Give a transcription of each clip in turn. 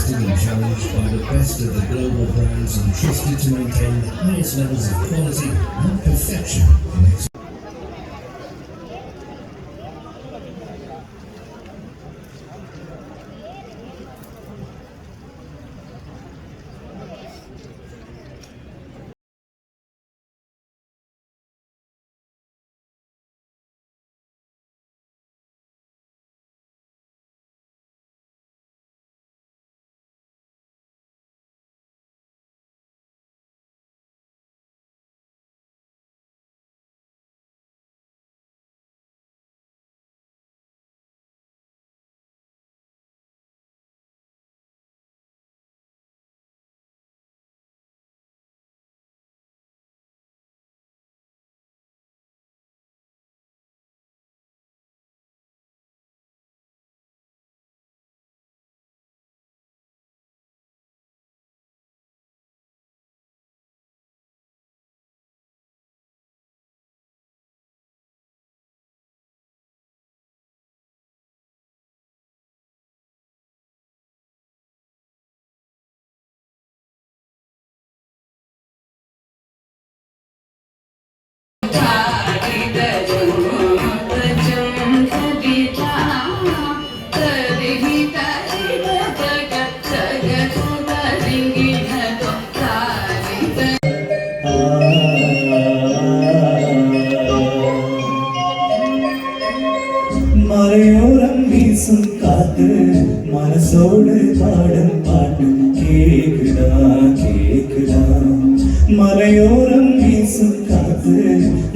tested and challenged by the best of the global brands and trusted to maintain the highest levels of quality and perfection in excellence. மலையோரம் வீசும் காத்து மனசோடு பாடும் பாட்டு கேக்குதா கேக்குதா மலையோரம் வீசும் காத்து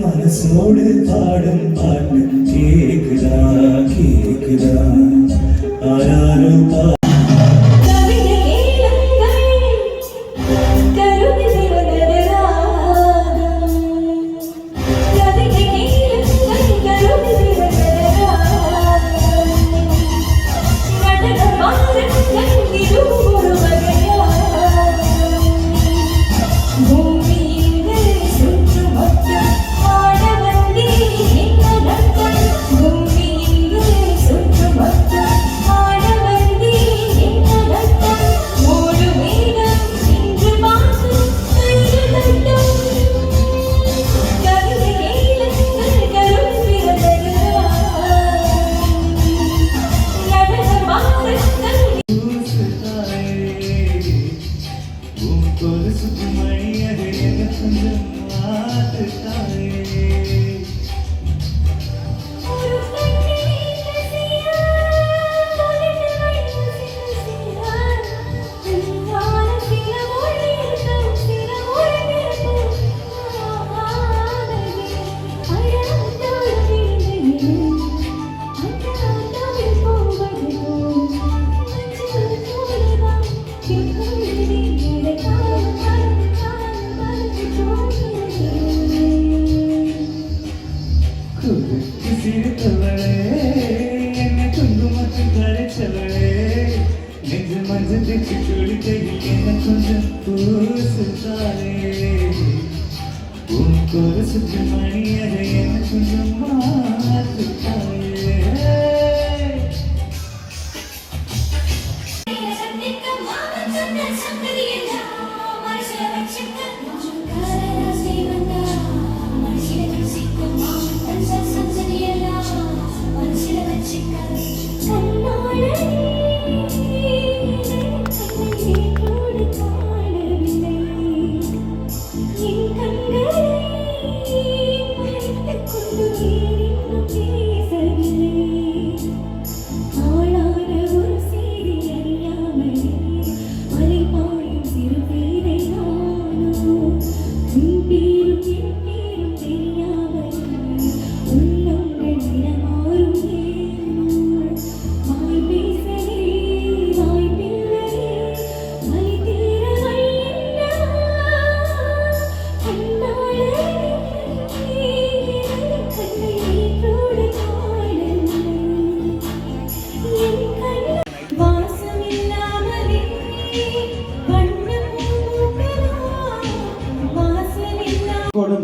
மனசோடு பாடும் பாட்டு கேக்குதா கேக்குதா ஆராரும்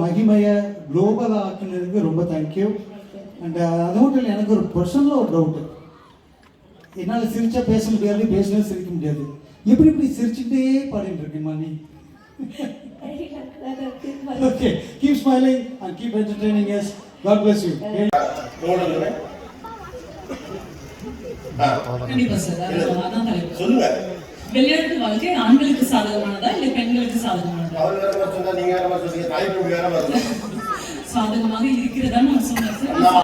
மகிமையை குளோபல் ஆக்குனதுக்கு ரொம்ப தேங்க்யூ. அண்ட் அது மட்டும் இல்லை, எனக்கு ஒரு பர்சனலாக ஒரு டவுட்டு. என்னால் சிரிச்சா பேச முடியாது, பேசினா சிரிக்க முடியாது. எப்படி இப்படி சிரிச்சுட்டே பாடிட்டு இருக்கேம்மா நீ? Okay, keep smiling and keep entertaining us. God bless you. கண்டிப்பா சார். அதான் தலைப்பு. சொல்லுங்க. விளையாட்டு வாழ்க்கை ஆண்களுக்கு சாதகமானதா இல்ல பெண்களுக்கு சாதகமானதா? அவர் வேற மாதிரி சொன்னா நீங்க வேற மாதிரி சொல்றீங்க. தாய் வேற மாதிரி சாதகமாக இருக்கிறதா நான் சொன்னேன் சார்.